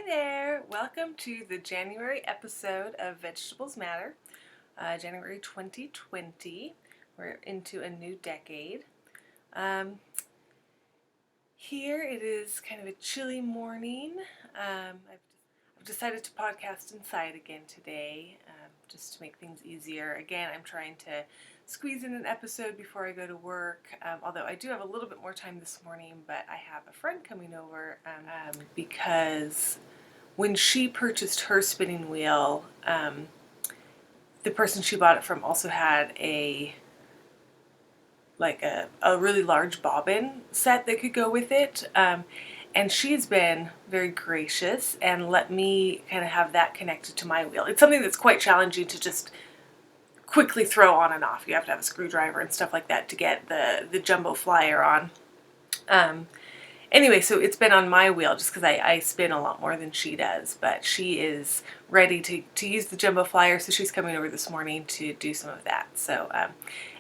Hi there! Welcome to the January episode of Vegetables Matter, January 2020. We're into a new decade. Here it is kind of a chilly morning. I've decided to podcast inside again today, just to make things easier. Again, I'm trying to squeeze in an episode before I go to work, although I do have a little bit more time this morning, but I have a friend coming over because when she purchased her spinning wheel, the person she bought it from also had a really large bobbin set that could go with it. And she's been very gracious and let me kind of have that connected to my wheel. It's something that's quite challenging to just quickly throw on and off. You have to have a screwdriver and stuff like that to get the jumbo flyer on. Anyway, so it's been on my wheel just because I spin a lot more than she does, but she is ready to use the jumbo flyer, so she's coming over this morning to do some of that. So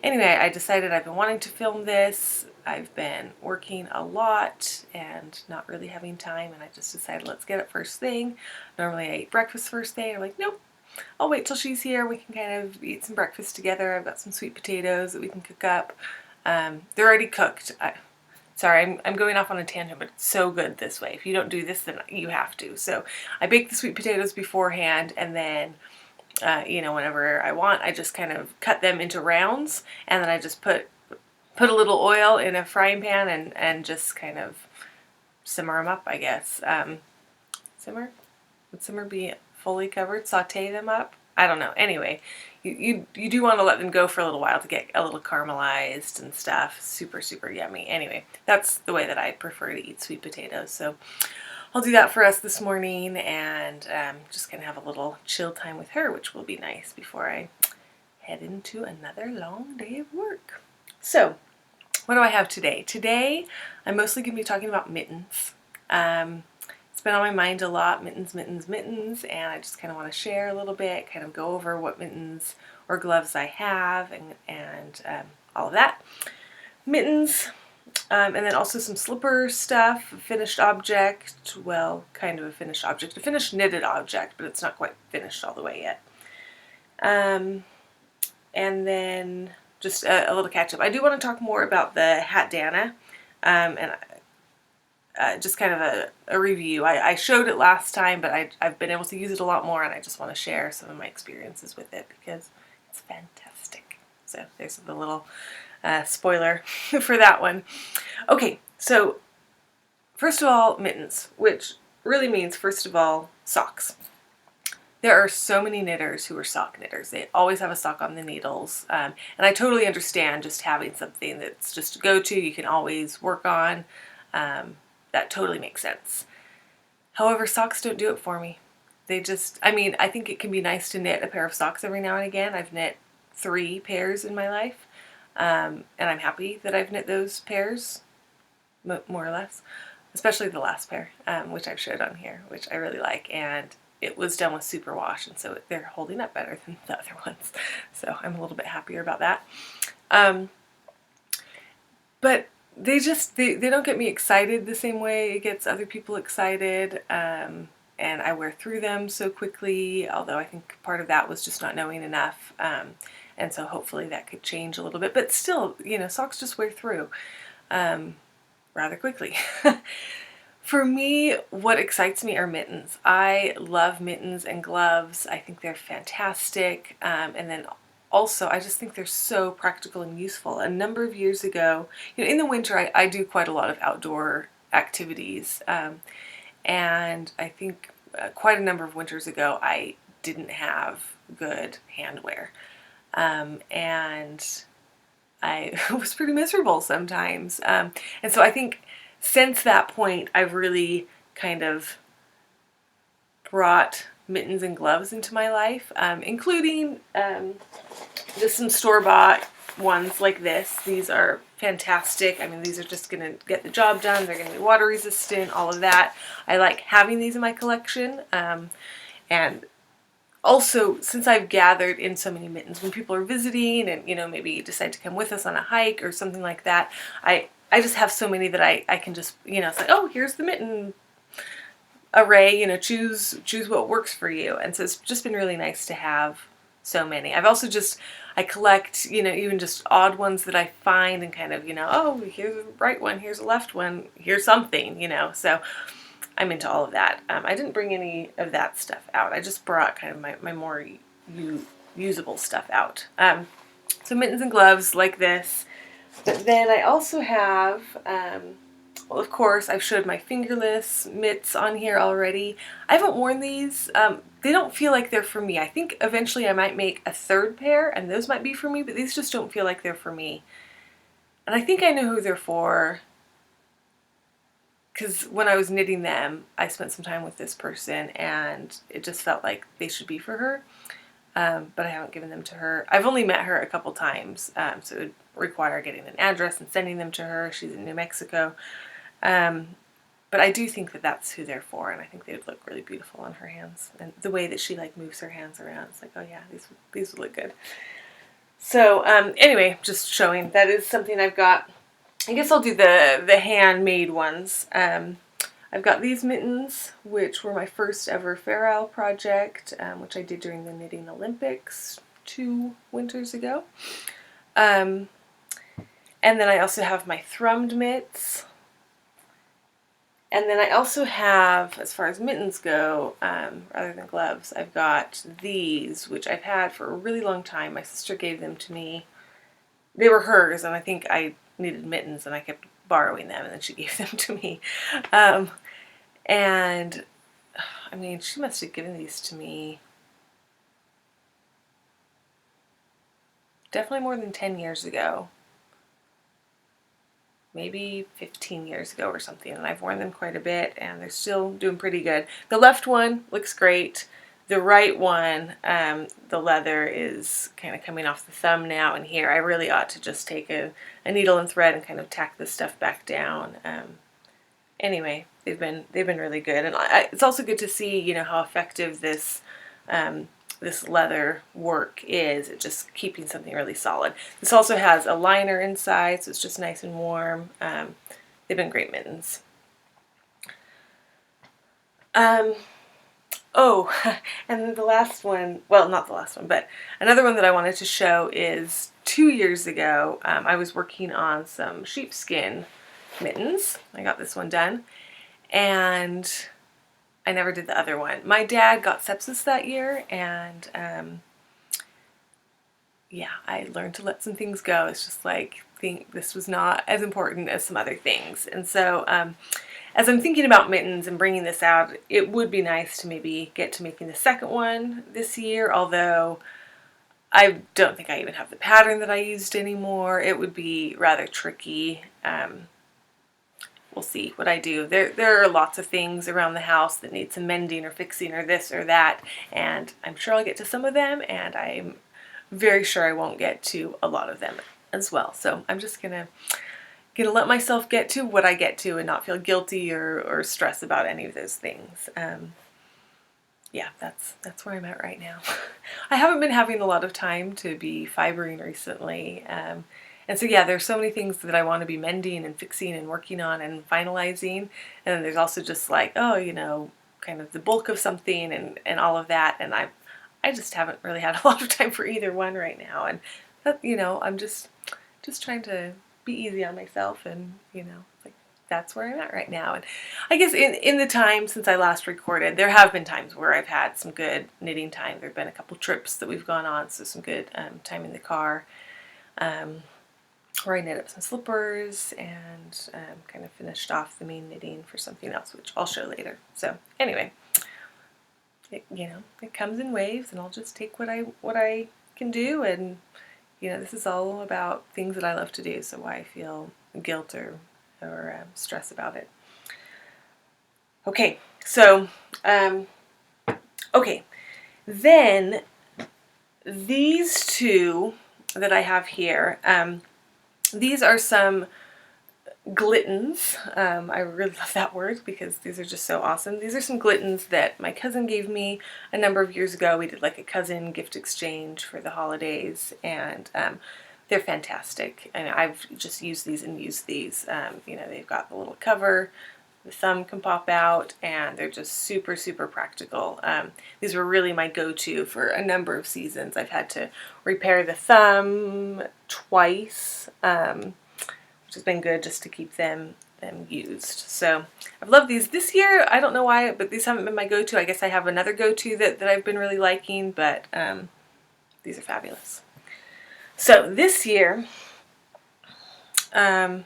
anyway, I decided I've been wanting to film this. I've been working a lot and not really having time, and I just decided let's get it first thing. Normally I eat breakfast first thing. I'm like, nope, I'll wait till she's here. We can kind of eat some breakfast together. I've got some sweet potatoes that we can cook up. They're already cooked. Sorry, I'm going off on a tangent, but it's so good this way. If you don't do this, then you have to. So I bake the sweet potatoes beforehand, and then, whenever I want, I just kind of cut them into rounds, and then I just put a little oil in a frying pan and just kind of simmer them up, I guess. Simmer? Would simmer be fully covered? Saute them up? I don't know. Anyway, you do want to let them go for a little while to get a little caramelized and stuff. Super, super yummy. Anyway, that's the way that I prefer to eat sweet potatoes. So I'll do that for us this morning and just going to have a little chill time with her, which will be nice before I head into another long day of work. So what do I have today? Today, I'm mostly going to be talking about mittens. It's been on my mind a lot, mittens, and I just kind of want to share a little bit, kind of go over what mittens or gloves I have and all of that. Mittens, and then also some slipper stuff, a finished object, well, kind of a finished object, a finished knitted object, but it's not quite finished all the way yet. And then just a little catch up. I do want to talk more about the Hatdana, and just kind of a review. I showed it last time, but I've been able to use it a lot more, and I just want to share some of my experiences with it because it's fantastic. So there's the little spoiler for that one. Okay, so first of all, mittens, which really means, first of all, socks. There are so many knitters who are sock knitters. They always have a sock on the needles, and I totally understand just having something that's just a go-to, you can always work on. That totally makes sense. However, socks don't do it for me. They just, I think it can be nice to knit a pair of socks every now and again. I've knit 3 pairs in my life, and I'm happy that I've knit those pairs, more or less, especially the last pair, which I've showed on here, which I really like, and it was done with superwash, and so they're holding up better than the other ones, so I'm a little bit happier about that. But they don't get me excited the same way it gets other people excited, and I wear through them so quickly, although I think part of that was just not knowing enough, and so hopefully that could change a little bit, but still, socks just wear through rather quickly. For me, what excites me are mittens. I love mittens and gloves. I think they're fantastic, and then also, I just think they're so practical and useful. A number of years ago, in the winter, I do quite a lot of outdoor activities, and I think quite a number of winters ago, I didn't have good handwear, and I was pretty miserable sometimes, and so I think since that point, I've really kind of brought mittens and gloves into my life, including just some store-bought ones like this. These are fantastic. These are just going to get the job done. They're going to be water resistant, all of that. I like having these in my collection. And also, since I've gathered in so many mittens, when people are visiting and, maybe decide to come with us on a hike or something like that, I just have so many that I can just, it's like, oh, here's the mitten array, you know, choose what works for you. And so it's just been really nice to have so many. I've also I collect, you know, even just odd ones that I find and kind of, you know, oh, here's a right one, here's a left one, here's something, you know. So I'm into all of that. I didn't bring any of that stuff out. I just brought kind of my more usable stuff out. So mittens and gloves like this. But then I also have, well, of course, I've showed my fingerless mitts on here already. I haven't worn these. They don't feel like they're for me. I think eventually I might make a third pair, and those might be for me, but these just don't feel like they're for me. And I think I know who they're for, because when I was knitting them, I spent some time with this person, and it just felt like they should be for her. But I haven't given them to her. I've only met her a couple times, so it would require getting an address and sending them to her. She's in New Mexico. But I do think that that's who they're for, and I think they would look really beautiful on her hands. And the way that she like moves her hands around, it's like, oh yeah, these would look good. So anyway, just showing that is something I've got. I guess I'll do the handmade ones. I've got these mittens, which were my first ever Fair Isle project, which I did during the Knitting Olympics 2 winters ago. And then I also have my thrummed mitts. And then I also have, as far as mittens go, rather than gloves, I've got these, which I've had for a really long time. My sister gave them to me. They were hers, and I think I needed mittens, and I kept borrowing them, and then she gave them to me. And, I mean, she must have given these to me definitely more than 10 years ago. Maybe 15 years ago or something, and I've worn them quite a bit, and they're still doing pretty good. The left one looks great. The right one, the leather is kind of coming off the thumb now and here. I really ought to just take a needle and thread and kind of tack this stuff back down. Anyway, they've been really good, and it's also good to see, you know, how effective this this leather work is at just keeping something really solid. This also has a liner inside, so it's just nice and warm. They've been great mittens. Oh, and the last one, well, not the last one, but another one that I wanted to show is 2 years ago, I was working on some sheepskin mittens. I got this one done, and I never did the other one. My dad got sepsis that year, and yeah, I learned to let some things go. It's just like, this was not as important as some other things. And so as I'm thinking about mittens and bringing this out, it would be nice to maybe get to making the second one this year, although I don't think I even have the pattern that I used anymore. It would be rather tricky. We'll see what I do. There are lots of things around the house that need some mending or fixing or this or that, and I'm sure I'll get to some of them, and I'm very sure I won't get to a lot of them as well. So I'm just gonna let myself get to what I get to and not feel guilty or stress about any of those things. Yeah, that's where I'm at right now. I haven't been having a lot of time to be fibering recently. And so yeah, there's so many things that I want to be mending and fixing and working on and finalizing. And then there's also just like, oh, you know, kind of the bulk of something and all of that. And I just haven't really had a lot of time for either one right now. And that, you know, I'm just trying to be easy on myself, and, you know, like, that's where I'm at right now. And I guess in the time since I last recorded, there have been times where I've had some good knitting time. There have been a couple trips that we've gone on, so some good time in the car. Where I knit up some slippers and kind of finished off the main knitting for something else, which I'll show later. So anyway, you know, it comes in waves, and I'll just take what I can do, and, you know, this is all about things that I love to do, so why I feel guilt or stress about it. Okay, so okay, then these two that I have here. These are some glittens. I really love that word because these are just so awesome. These are some glittens that my cousin gave me a number of years ago. We did like a cousin gift exchange for the holidays, and they're fantastic. And I've just used these and used these. You know, they've got the little cover the thumb can pop out, and they're just super, super practical. These were really my go-to for a number of seasons. I've had to repair the thumb twice, which has been good just to keep them used. So I've loved these this year. I don't know why, but these haven't been my go-to. I guess I have another go-to that I've been really liking, but these are fabulous. So this year, these have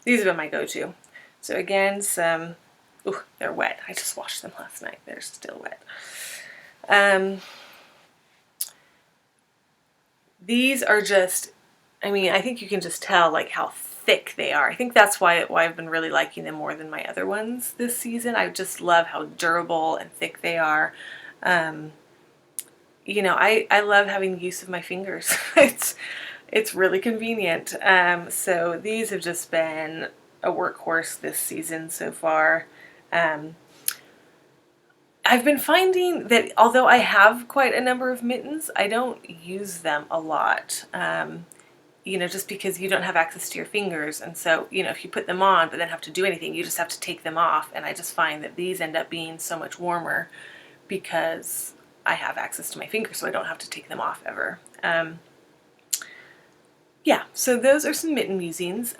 been my go-to. So again, some, ooh, they're wet. I just washed them last night. They're still wet. These are just, I mean, I think you can just tell like how thick they are. I think that's why I've been really liking them more than my other ones this season. I just love how durable and thick they are. You know, I love having use of my fingers. It's really convenient. So these have just been a workhorse this season so far. I've been finding that although I have quite a number of mittens, I don't use them a lot. You know, just because you don't have access to your fingers. And so, you know, if you put them on but then have to do anything, you just have to take them off. And I just find that these end up being so much warmer because I have access to my fingers, so I don't have to take them off ever. Yeah, so those are some mitten musings.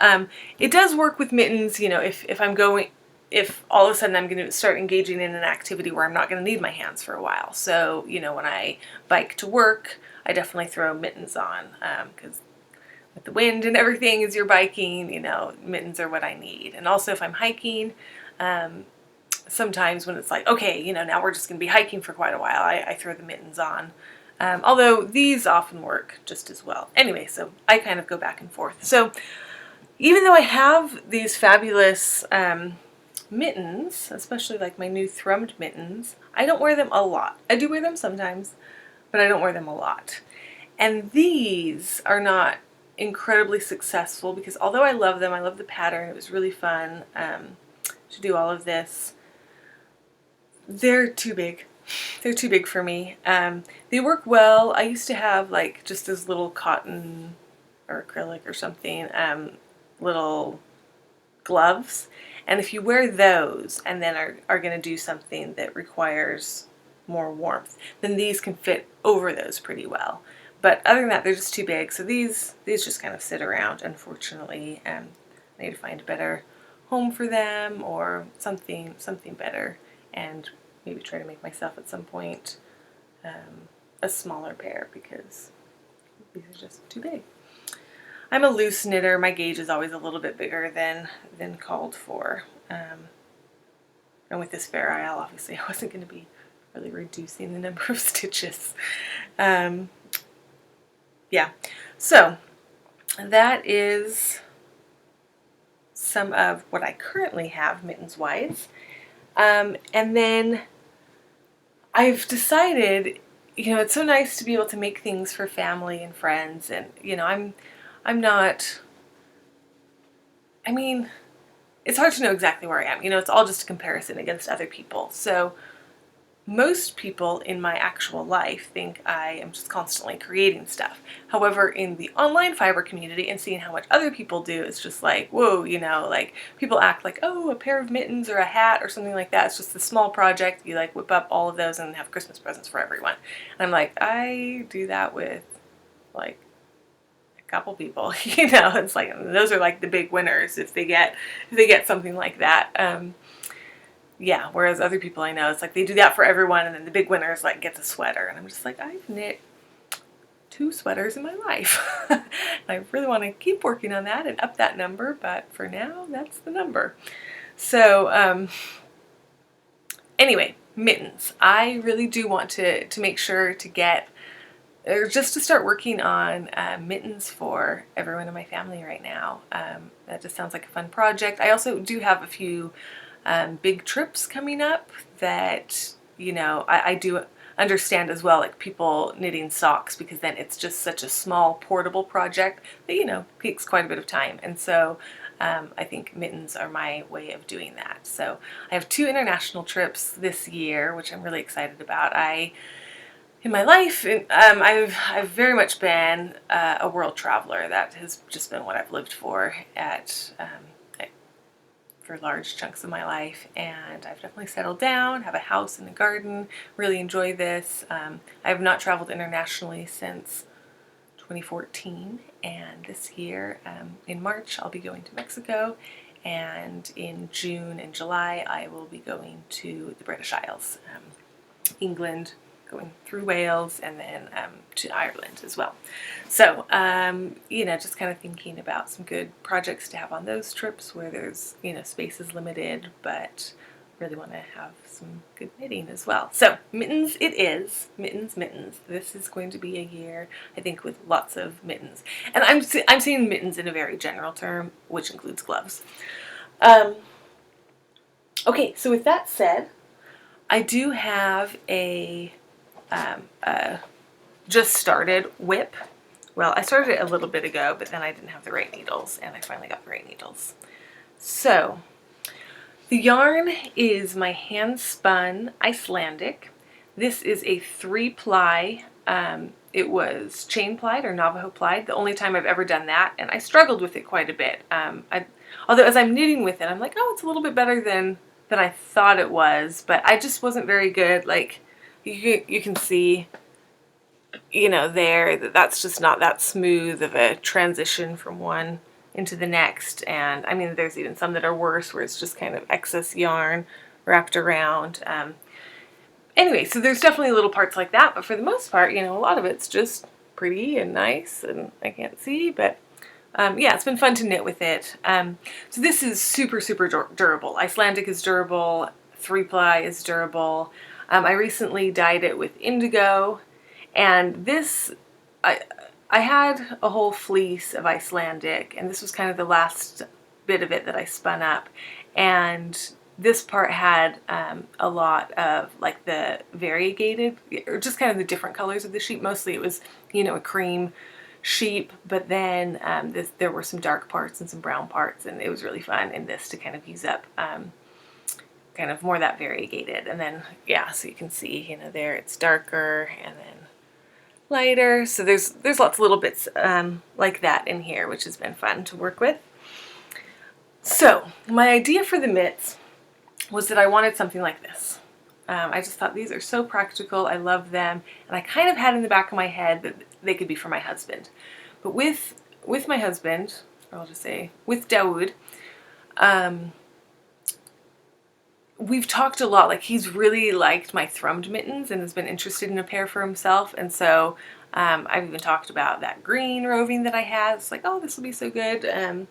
It does work with mittens, you know, if all of a sudden I'm going to start engaging in an activity where I'm not going to need my hands for a while. So, you know, when I bike to work, I definitely throw mittens on because with the wind and everything as you're biking, you know, mittens are what I need. And also if I'm hiking, sometimes when it's like, okay, you know, now we're just going to be hiking for quite a while, I throw the mittens on. Although these often work just as well. Anyway, so I kind of go back and forth. So even though I have these fabulous mittens, especially like my new thrummed mittens, I don't wear them a lot. I do wear them sometimes, but I don't wear them a lot. And these are not incredibly successful because although I love them, I love the pattern, it was really fun to do all of this, they're too big. They're too big for me. They work well. I used to have like just this little cotton or acrylic or something, little gloves. And if you wear those and then are going to do something that requires more warmth, then these can fit over those pretty well. But other than that, they're just too big. So these just kind of sit around, unfortunately. I need to find a better home for them or something better, and maybe try to make myself at some point a smaller pair because these are just too big. I'm a loose knitter. My gauge is always a little bit bigger than called for. And with this Fair Isle, obviously I wasn't going to be really reducing the number of stitches. Yeah, so that is some of what I currently have mittens-wise. And then I've decided, you know, it's so nice to be able to make things for family and friends, and, you know, I'm not, I mean, it's hard to know exactly where I am. You know, it's all just a comparison against other people. So most people in my actual life think I am just constantly creating stuff. However, in the online fiber community and seeing how much other people do, it's just like, whoa, you know, like people act like, oh, a pair of mittens or a hat or something like that. It's just a small project. You like whip up all of those and have Christmas presents for everyone. And I'm like, I do that with like a couple people, you know, it's like, those are like the big winners if they get something like that. Yeah, whereas other people I know, it's like they do that for everyone, and then the big winner is like gets a sweater, and I'm just like, I've knit 2 sweaters in my life. And I really want to keep working on that and up that number, but for now, that's the number. So anyway, mittens. I really do want to make sure to get, or just to start working on mittens for everyone in my family right now. That just sounds like a fun project. I also do have a few big trips coming up that, you know, I do understand as well, like people knitting socks, because then it's just such a small portable project that, you know, takes quite a bit of time. And so I think mittens are my way of doing that. So I have 2 international trips this year, which I'm really excited about. In my life, I've very much been a world traveler. That has just been what I've lived for at for large chunks of my life, and I've definitely settled down, have a house and a garden, really enjoy this. I have not traveled internationally since 2014, and this year in March I'll be going to Mexico, and in June and July I will be going to the British Isles, England, going through Wales, and then to Ireland as well. So, you know, just kind of thinking about some good projects to have on those trips where there's, you know, space is limited, but really want to have some good knitting as well. So, mittens it is. Mittens, mittens. This is going to be a year, I think, with lots of mittens. And I'm saying mittens in a very general term, which includes gloves. Okay, so with that said, I do have a just started whip. Well, I started it a little bit ago, but then I didn't have the right needles, and I finally got the right needles. So, the yarn is my hand-spun Icelandic. This is a 3-ply. It was chain plied or Navajo plied, the only time I've ever done that, and I struggled with it quite a bit. Although as I'm knitting with it, I'm like, oh, it's a little bit better than I thought it was, but I just wasn't very good. Like, you can see, you know, there, that's just not that smooth of a transition from one into the next. And I mean, there's even some that are worse where it's just kind of excess yarn wrapped around. Anyway, so there's definitely little parts like that, but for the most part, you know, a lot of it's just pretty and nice, and I can't see, but yeah, it's been fun to knit with it. So this is super, super durable. Icelandic is durable, 3-ply is durable. I recently dyed it with indigo, and this, I had a whole fleece of Icelandic, and this was kind of the last bit of it that I spun up, and this part had a lot of like the variegated, or just kind of the different colors of the sheep. Mostly it was, you know, a cream sheep, but then there were some dark parts and some brown parts, and it was really fun in this to kind of use up kind of more that variegated. And then, yeah, so you can see, you know, there it's darker and then lighter. So there's lots of little bits like that in here, which has been fun to work with. So my idea for the mitts was that I wanted something like this. I just thought these are so practical. I love them. And I kind of had in the back of my head that they could be for my husband. But with my husband, or I'll just say with Dawood, we've talked a lot. Like, he's really liked my thrummed mittens and has been interested in a pair for himself. And so I've even talked about that green roving that I had. It's like, oh, this will be so good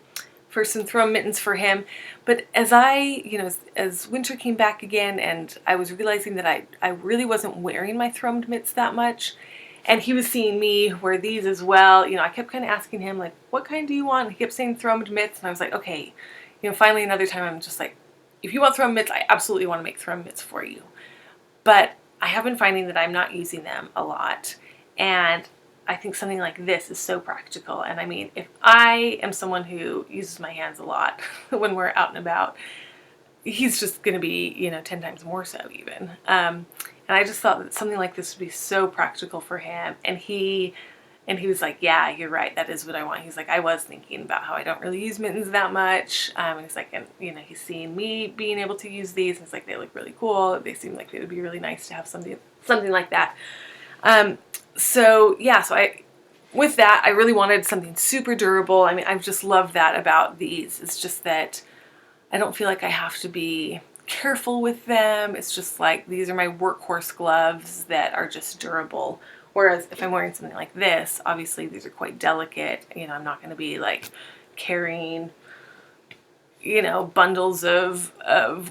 for some thrum mittens for him. But as as winter came back again, and I was realizing that I really wasn't wearing my thrummed mitts that much, and he was seeing me wear these as well, you know, I kept kind of asking him, like, what kind do you want? And he kept saying thrummed mitts, and I was like, okay, you know, finally another time I'm just like, if you want thrum mitts, I absolutely want to make thrum mitts for you. But I have been finding that I'm not using them a lot, and I think something like this is so practical. And I mean, if I am someone who uses my hands a lot when we're out and about, he's just going to be, you know, 10 times more so even. And I just thought that something like this would be so practical for him. And he was like, yeah, you're right. That is what I want. He's like, I was thinking about how I don't really use mittens that much. And he's like, and you know, he's seeing me being able to use these. And it's like, they look really cool. They seem like they would be really nice to have something like that. So yeah, so with that, I really wanted something super durable. I mean, I've just loved that about these. It's just that I don't feel like I have to be careful with them. It's just like, these are my workhorse gloves that are just durable. Whereas if I'm wearing something like this, obviously these are quite delicate. You know, I'm not going to be like carrying, you know, bundles of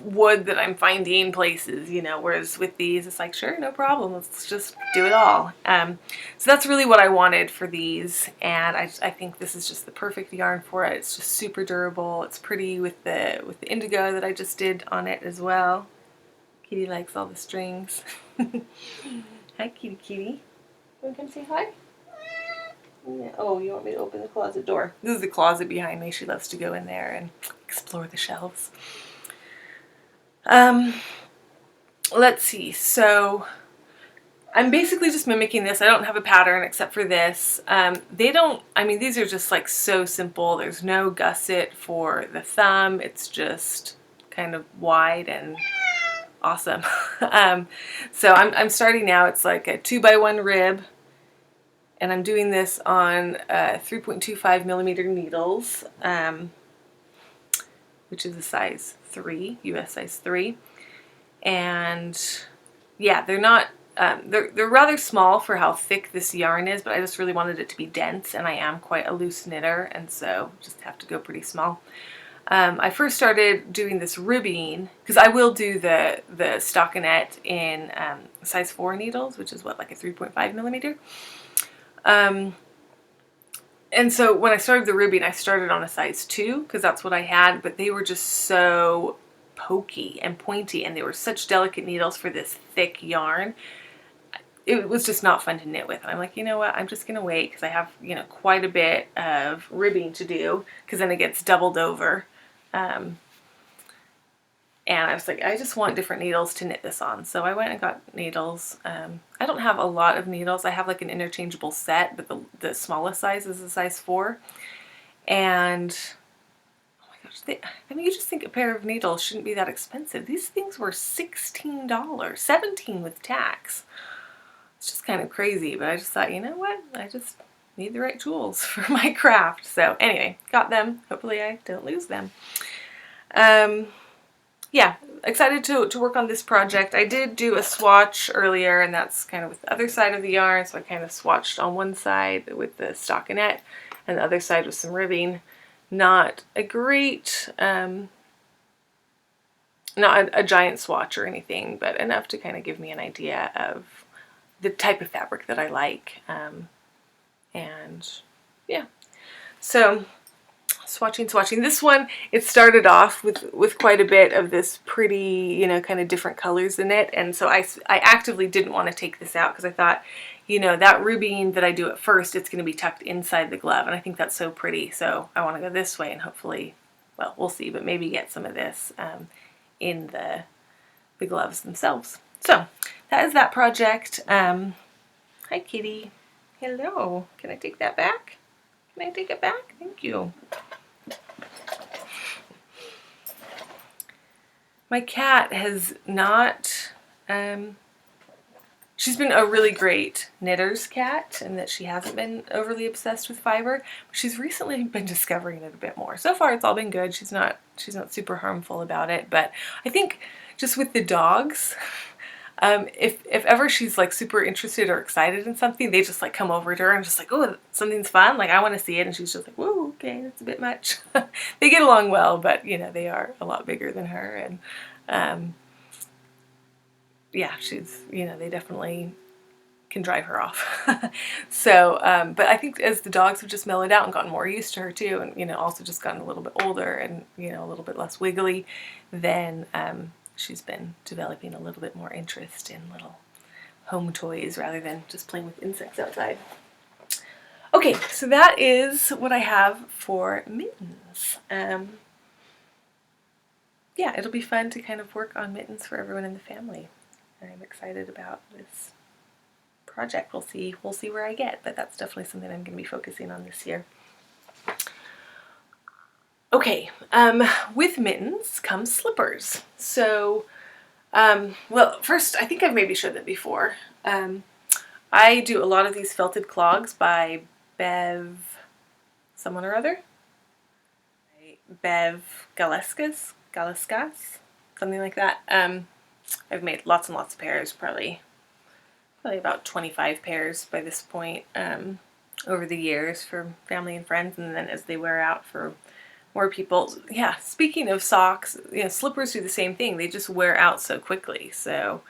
wood that I'm finding places, you know, whereas with these, it's like, sure, no problem. Let's just do it all. So that's really what I wanted for these. And I think this is just the perfect yarn for it. It's just super durable. It's pretty with the indigo that I just did on it as well. Kitty likes all the strings. Hi, kitty, kitty. You want to come say hi? Yeah. Oh, you want me to open the closet door? This is the closet behind me. She loves to go in there and explore the shelves. Let's see. So I'm basically just mimicking this. I don't have a pattern except for this. They don't, I mean, these are just like so simple. There's no gusset for the thumb. It's just kind of wide and awesome. So I'm starting now. It's like a 2x1 rib, and I'm doing this on 3.25 millimeter needles, which is a size 3, US size 3. And yeah, they're not, they're rather small for how thick this yarn is, but I just really wanted it to be dense, and I am quite a loose knitter, and so just have to go pretty small. I first started doing this ribbing because I will do the stockinette in size 4 needles, which is what, like a 3.5 millimeter. And so when I started the ribbing, I started on a size 2 because that's what I had, but they were just so pokey and pointy, and they were such delicate needles for this thick yarn. It was just not fun to knit with. And I'm like, you know what, I'm just going to wait because I have, you know, quite a bit of ribbing to do, because then it gets doubled over. And I was like, I just want different needles to knit this on. So I went and got needles. I don't have a lot of needles. I have like an interchangeable set, but the smallest size is a size 4. And oh my gosh, I mean, you just think a pair of needles shouldn't be that expensive. These things were $16, $17 with tax. It's just kind of crazy, but I just thought, you know what? I just need the right tools for my craft. So anyway, got them. Hopefully I don't lose them. Yeah, excited to work on this project. I did do a swatch earlier, and that's kind of with the other side of the yarn. So I kind of swatched on one side with the stockinette and the other side with some ribbing. Not a great, not a giant swatch or anything, but enough to kind of give me an idea of the type of fabric that I like. And yeah, so swatching. This one, it started off with quite a bit of this pretty, you know, kind of different colors in it. And so I actively didn't want to take this out because I thought, you know, that ribbing that I do at first, it's going to be tucked inside the glove. And I think that's so pretty. So I want to go this way and hopefully, well, we'll see, but maybe get some of this in the gloves themselves. So that is that project. Hi, kitty. Hello. Can I take that back? Can I take it back? Thank you. My cat has not, she's been a really great knitter's cat, and that she hasn't been overly obsessed with fiber, but she's recently been discovering it a bit more. So far it's all been good. She's not super harmful about it, but I think just with the dogs, if ever she's like super interested or excited in something, they just like come over to her and just like, oh, something's fun, like I want to see it, and she's just like, whoa, okay, that's a bit much. They get along well, but you know, they are a lot bigger than her, and yeah, she's, you know, they definitely can drive her off. So, but I think as the dogs have just mellowed out and gotten more used to her too, and you know, also just gotten a little bit older and, you know, a little bit less wiggly, then she's been developing a little bit more interest in little home toys rather than just playing with insects outside. Okay, so that is what I have for mittens. Yeah, it'll be fun to kind of work on mittens for everyone in the family. I'm excited about this project. We'll see where I get, but that's definitely something I'm going to be focusing on this year. Okay, with mittens comes slippers. So, well, first, I think I've maybe showed them before. I do a lot of these felted clogs by Bev, someone or other. Bev Galeskas, something like that. I've made lots and lots of pairs, probably about 25 pairs by this point, over the years for family and friends, and then as they wear out for more people. Yeah, speaking of socks, you know, slippers do the same thing. They just wear out so quickly. So,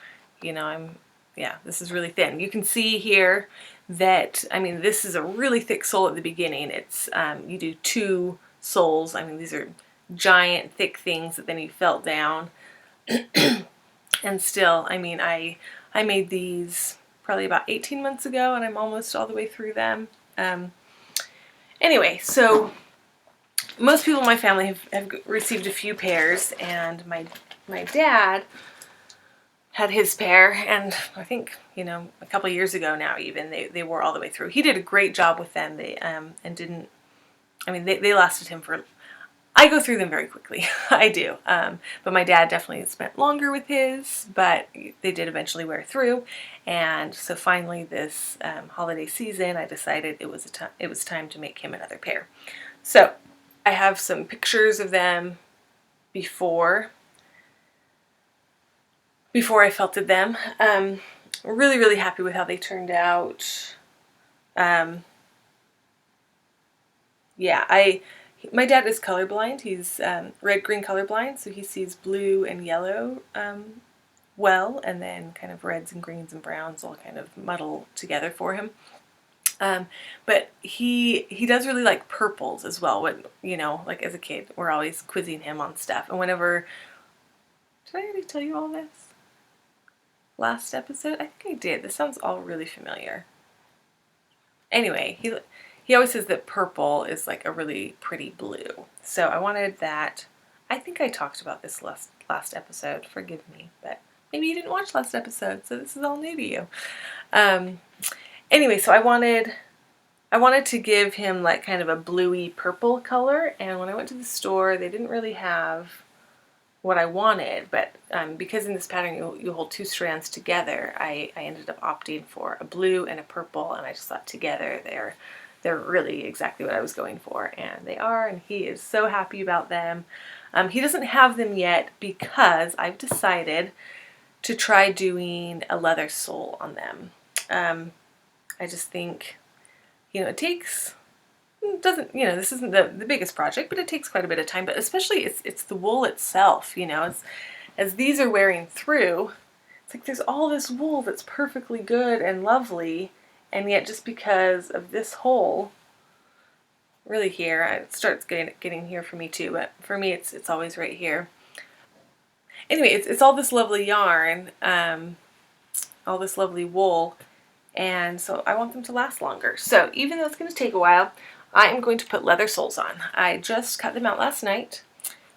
you know, yeah, this is really thin. You can see here that, I mean, this is a really thick sole at the beginning. It's, you do 2 soles. I mean, these are giant, thick things that then you felt down. And still, I mean, I made these probably about 18 months ago, and I'm almost all the way through them. Anyway, so most people in my family have received a few pairs, and my dad had his pair, and I think, you know, a couple years ago now even, they wore all the way through. He did a great job with them. They and didn't, I mean, they lasted him for, I go through them very quickly. I do. But my dad definitely spent longer with his, but they did eventually wear through. And so finally this holiday season, I decided it was time to make him another pair. So I have some pictures of them before I felted them. Really, really happy with how they turned out. Yeah, my dad is colorblind. He's red-green colorblind, so he sees blue and yellow well, and then kind of reds and greens and browns all kind of muddle together for him. But he does really like purples as well. When, you know, like as a kid, we're always quizzing him on stuff. And whenever, did I already tell you all this? Last episode? I think I did. This sounds all really familiar. Anyway, he always says that purple is like a really pretty blue. So I wanted that. I think I talked about this last episode. Forgive me, but maybe you didn't watch last episode, so this is all new to you. Anyway, so I wanted to give him like kind of a bluey purple color, and when I went to the store, they didn't really have what I wanted, but because in this pattern you hold two strands together, I ended up opting for a blue and a purple, and I just thought together they're really exactly what I was going for, and they are, and he is so happy about them. He doesn't have them yet because I've decided to try doing a leather sole on them. I just think, you know, doesn't, you know, this isn't the biggest project, but it takes quite a bit of time, but especially it's the wool itself, you know, as these are wearing through, it's like there's all this wool that's perfectly good and lovely, and yet just because of this hole, really here, it starts getting here for me too, but for me it's always right here. Anyway, it's all this lovely yarn, all this lovely wool, and so I want them to last longer. So even though it's going to take a while, I am going to put leather soles on. I just cut them out last night.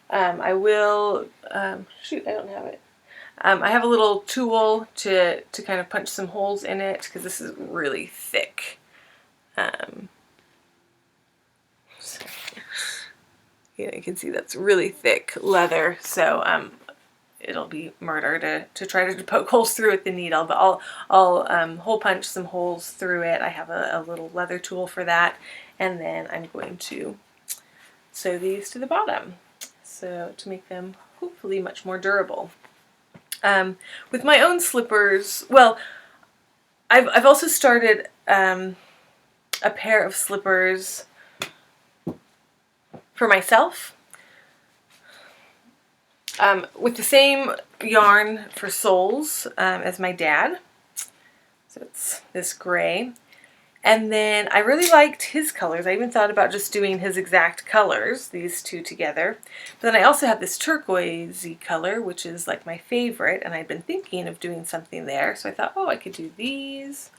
I will, shoot, I don't have it. I have a little tool to kind of punch some holes in it because this is really thick. So, you know, you can see that's really thick leather, so it'll be murder to try to poke holes through with the needle, but I'll hole punch some holes through it. I have a little leather tool for that, and then I'm going to sew these to the bottom, so to make them hopefully much more durable. With my own slippers, well, I've also started a pair of slippers for myself. With the same yarn for soles as my dad. So it's this gray. And then I really liked his colors. I even thought about just doing his exact colors, these two together. But then I also have this turquoisey color, which is like my favorite, and I'd been thinking of doing something there. So I thought, oh, I could do these,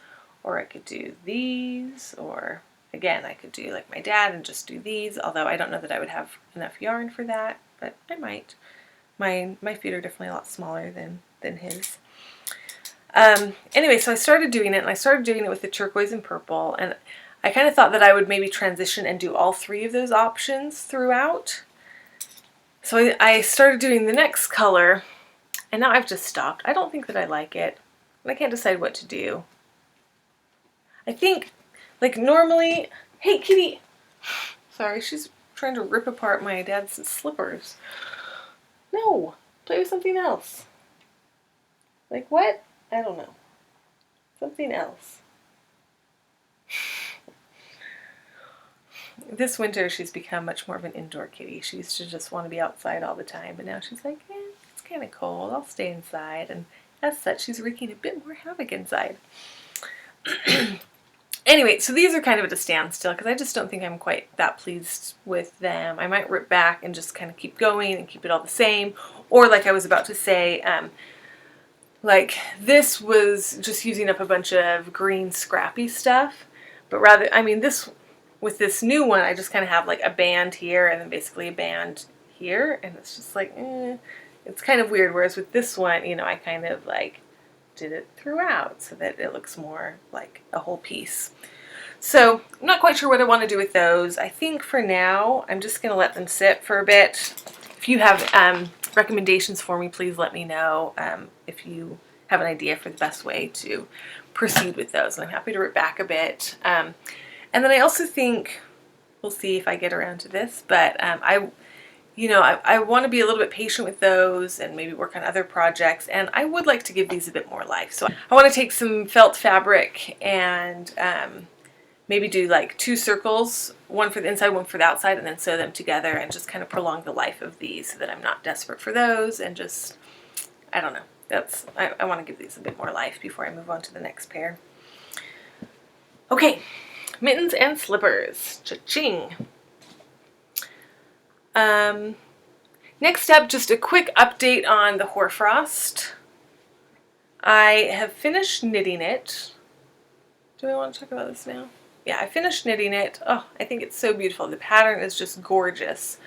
or I could do these, or again, I could do like my dad and just do these, although I don't know that I would have enough yarn for that, but I might. My feet are definitely a lot smaller than his. Anyway, so I started doing it, and I started doing it with the turquoise and purple, and I kind of thought that I would maybe transition and do all three of those options throughout. So I started doing the next color, and now I've just stopped. I don't think that I like it, and I can't decide what to do. I think, like normally, hey kitty! Sorry, she's trying to rip apart my dad's slippers. No, play with something else. Like what? I don't know. Something else. This winter she's become much more of an indoor kitty. She used to just want to be outside all the time, but now she's like, it's kind of cold. I'll stay inside. And as such, she's wreaking a bit more havoc inside. Anyway, so these are kind of at a standstill because I just don't think I'm quite that pleased with them. I might rip back and just kind of keep going and keep it all the same. Or like I was about to say, like this was just using up a bunch of green scrappy stuff. But rather, I mean, with this new one, I just kind of have like a band here and then basically a band here. And it's just like, it's kind of weird. Whereas with this one, you know, I kind of like did it throughout so that it looks more like a whole piece. So I'm not quite sure what I want to do with those. I think for now, I'm just going to let them sit for a bit. If you have recommendations for me, please let me know if you have an idea for the best way to proceed with those. And I'm happy to rip back a bit. And then I also think, we'll see if I get around to this, but I want to be a little bit patient with those and maybe work on other projects. And I would like to give these a bit more life. So I want to take some felt fabric and maybe do like 2 circles, one for the inside, one for the outside, and then sew them together and just kind of prolong the life of these so that I'm not desperate for those and just, I don't know. I want to give these a bit more life before I move on to the next pair. Okay, mittens and slippers. Cha-ching. Next up, just a quick update on the Hoarfrost. I have finished knitting it. Do I want to talk about this now? Yeah, I finished knitting it. Oh, I think it's so beautiful. The pattern is just gorgeous.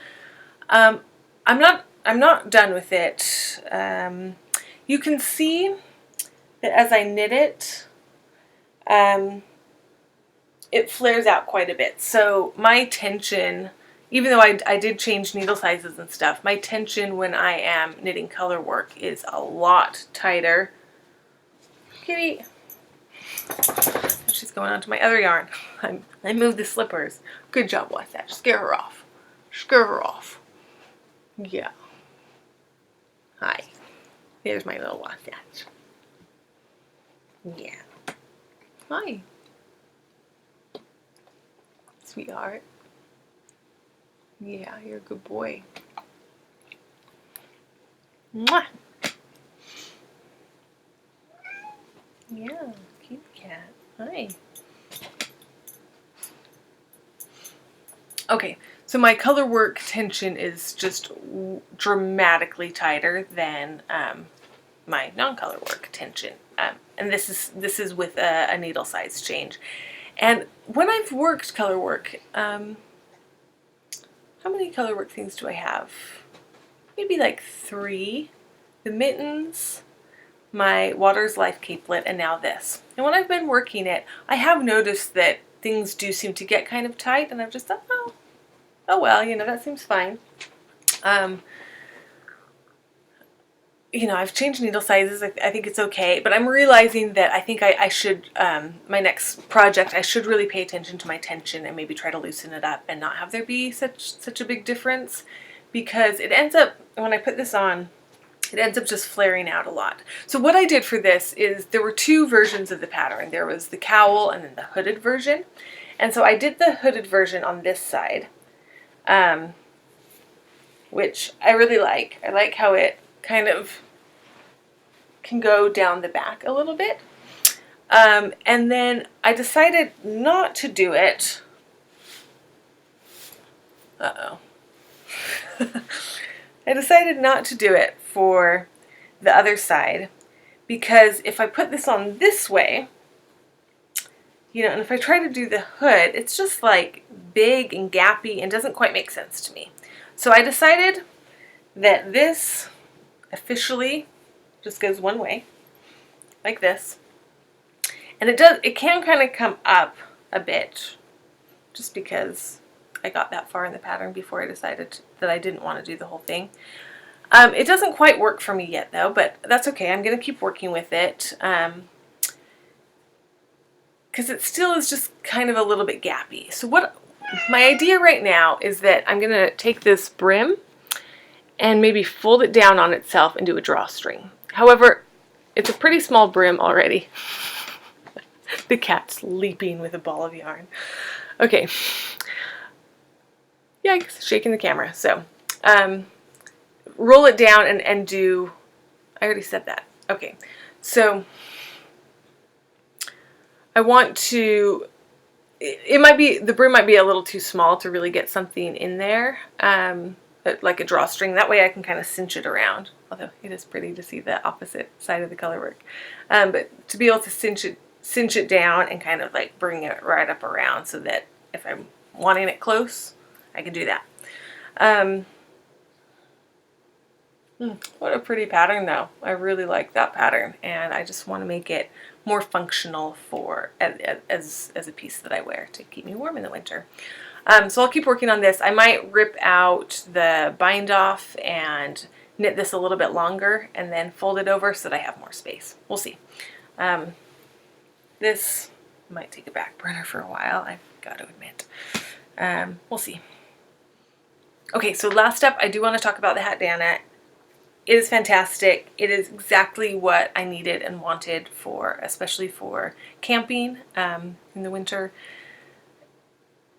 I'm not done with it. You can see that as I knit it, it flares out quite a bit. So my tension, even though I did change needle sizes and stuff, my tension when I am knitting color work is a lot tighter. Kitty. She's going on to my other yarn. I moved the slippers. Good job, Wasatch. Scare her off. Scare her off. Yeah. Hi. There's my little Wasatch. Yeah. Hi. Sweetheart. Yeah, you're a good boy. Mwah. Yeah, cute cat. Hi. Okay, so my color work tension is just dramatically tighter than my non-color work tension, and this is with a needle size change. And when I've worked color work, how many color work things do I have? Maybe like 3. The mittens, my Water's Life capelet, and now this. And when I've been working it, I have noticed that things do seem to get kind of tight, and I've just thought, oh well, you know, that seems fine. You know, I've changed needle sizes. I think it's okay, but I'm realizing that I think I should, my next project, I should really pay attention to my tension and maybe try to loosen it up and not have there be such a big difference, because it ends up, when I put this on, it ends up just flaring out a lot. So what I did for this is there were 2 versions of the pattern. There was the cowl and then the hooded version. And so I did the hooded version on this side, which I really like. I like how it kind of can go down the back a little bit. And then I decided not to do it. Uh-oh. I decided not to do it for the other side, because if I put this on this way, you know, and if I try to do the hood, it's just like big and gappy and doesn't quite make sense to me. So I decided that this officially just goes one way, like this. And it can kind of come up a bit, just because I got that far in the pattern before I decided that I didn't want to do the whole thing. It doesn't quite work for me yet though, but that's okay. I'm going to keep working with it, because it still is just kind of a little bit gappy. So what my idea right now is that I'm going to take this brim and maybe fold it down on itself and do a drawstring. However, it's a pretty small brim already. The cat's leaping with a ball of yarn. Okay. Yikes, shaking the camera. So, roll it down and do, I already said that. Okay, so I want to, it might be, the brim might be a little too small to really get something in there, like a drawstring. That way I can kind of cinch it around. Although it is pretty to see the opposite side of the color work. But to be able to cinch it down and kind of like bring it right up around so that if I'm wanting it close, I can do that. What a pretty pattern though. I really like that pattern, and I just want to make it more functional for as a piece that I wear to keep me warm in the winter. So I'll keep working on this. I might rip out the bind off and knit this a little bit longer and then fold it over so that I have more space. We'll see. This might take a back burner for a while, I've got to admit. We'll see. Okay, so last up, I do want to talk about the Hatdana. It is fantastic. It is exactly what I needed and wanted for, especially for camping in the winter.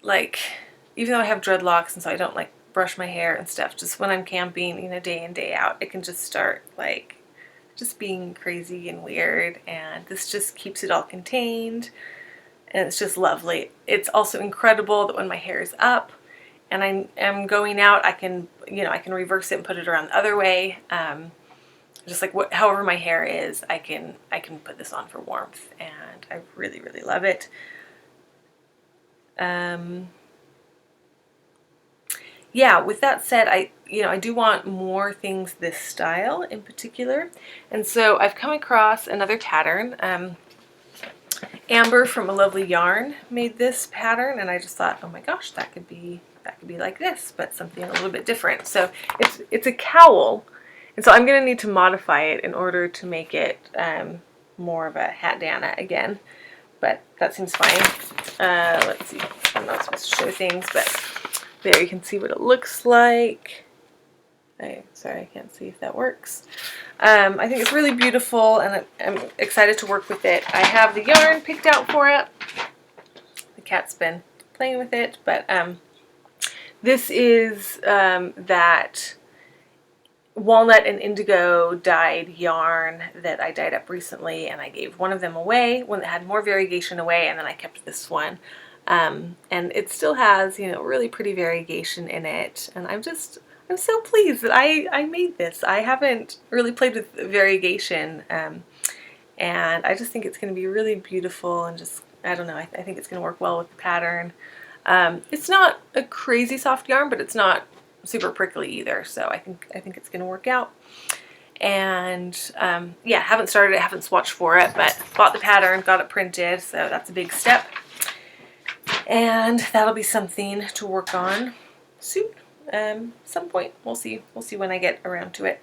Like, even though I have dreadlocks and so I don't like brush my hair and stuff, just when I'm camping, you know, day in, day out, it can just start like just being crazy and weird, and this just keeps it all contained, and it's just lovely. It's also incredible that when my hair is up and I am going out, I can, you know, I can reverse it and put it around the other way. Just like however my hair is, I can put this on for warmth, and I really, really love it. Yeah, with that said, I do want more things this style in particular, and so I've come across another pattern. Amber from A Lovely Yarn made this pattern, and I just thought, oh my gosh, that could be like this, but something a little bit different. So it's a cowl, and so I'm going to need to modify it in order to make it more of a Hatdana again, but that seems fine. Let's see, I'm not supposed to show things, but there you can see what it looks like. Sorry, I can't see if that works. I think it's really beautiful, and I'm excited to work with it. I have the yarn picked out for it. The cat's been playing with it, but this is that walnut and indigo dyed yarn that I dyed up recently, and I gave one of them away, one that had more variegation away, and then I kept this one. And it still has, you know, really pretty variegation in it, and I'm so pleased that I made this. I haven't really played with variegation, and I just think it's going to be really beautiful, and just, I don't know, I think it's going to work well with the pattern. It's not a crazy soft yarn, but it's not super prickly either, so I think it's going to work out. And yeah, haven't started it, haven't swatched for it, but bought the pattern, got it printed, so that's a big step. And that'll be something to work on soon. Some point. We'll see when I get around to it.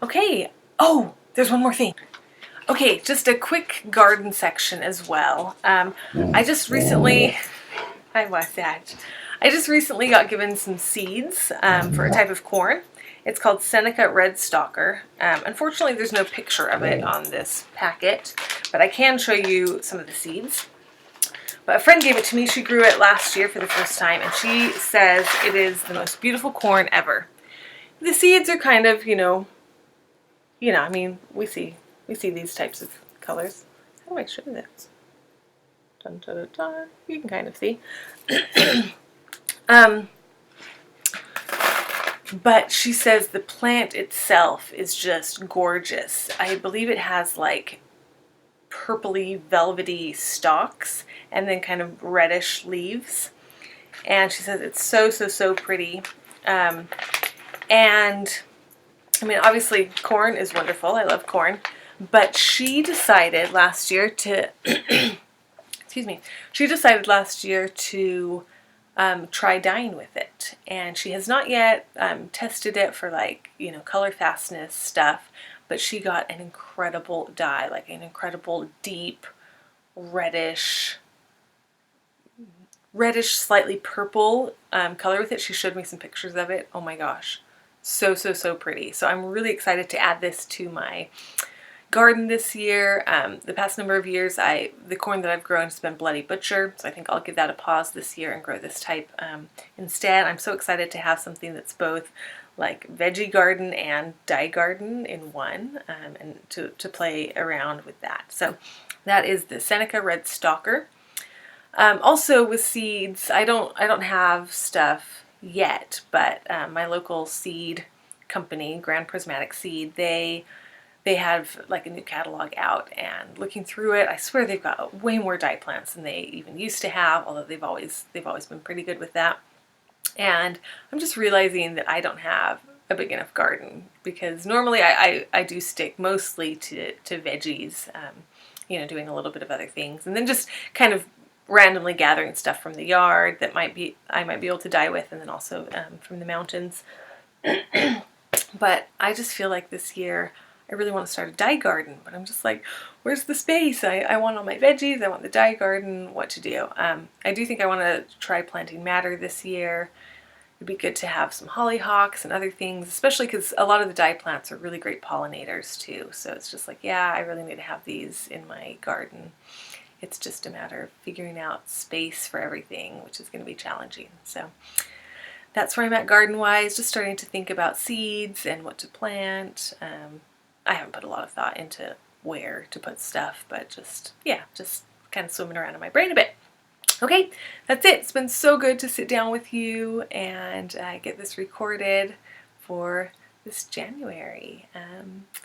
Okay. Oh, there's one more thing. Okay, just a quick garden section as well. I just recently, hi, Wasatch. I just recently got given some seeds for a type of corn. It's called Seneca Red Stalker. Unfortunately, there's no picture of it on this packet, but I can show you some of the seeds. But a friend gave it to me. She grew it last year for the first time, and she says it is the most beautiful corn ever. The seeds are kind of, you know, I mean, we see these types of colors. How do I show this? Dun, dun, dun, dun. You can kind of see. But she says the plant itself is just gorgeous. I believe it has like purpley, velvety stalks and then kind of reddish leaves. And she says it's so pretty. And I mean, obviously corn is wonderful. I love corn. But she decided last year to, excuse me, she decided last year to try dyeing with it. And she has not yet tested it for, like, you know, color fastness stuff, but she got an incredible dye, like an incredible deep reddish, slightly purple color with it. She showed me some pictures of it. Oh my gosh. So pretty. So I'm really excited to add this to my garden this year. The past number of years, the corn that I've grown has been Bloody Butcher, so I think I'll give that a pause this year and grow this type instead. I'm so excited to have something that's both like veggie garden and dye garden in one, and to play around with that. So that is the Seneca Red Stalker. Also with seeds, I don't have stuff yet, but my local seed company, Grand Prismatic Seed, they have like a new catalog out, and looking through it, I swear they've got way more dye plants than they even used to have, although they've always been pretty good with that. And I'm just realizing that I don't have a big enough garden, because normally I do stick mostly to veggies, you know, doing a little bit of other things, and then just kind of randomly gathering stuff from the yard that I might be able to dye with, and then also from the mountains. But I just feel like this year I really want to start a dye garden, but I'm just like, where's the space? I want all my veggies, I want the dye garden, what to do. I do think I want to try planting madder this year. It'd be good to have some hollyhocks and other things, especially because a lot of the dye plants are really great pollinators too. So it's just like, yeah, I really need to have these in my garden. It's just a matter of figuring out space for everything, which is going to be challenging. So that's where I'm at garden-wise, just starting to think about seeds and what to plant. I haven't put a lot of thought into where to put stuff, but just, yeah, just kind of swimming around in my brain a bit. Okay, that's it. It's been so good to sit down with you and get this recorded for this January.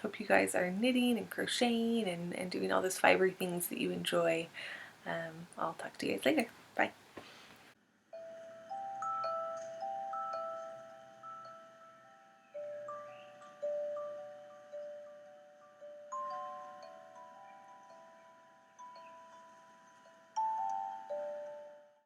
Hope you guys are knitting and crocheting and doing all those fiber things that you enjoy. I'll talk to you guys later. Bye.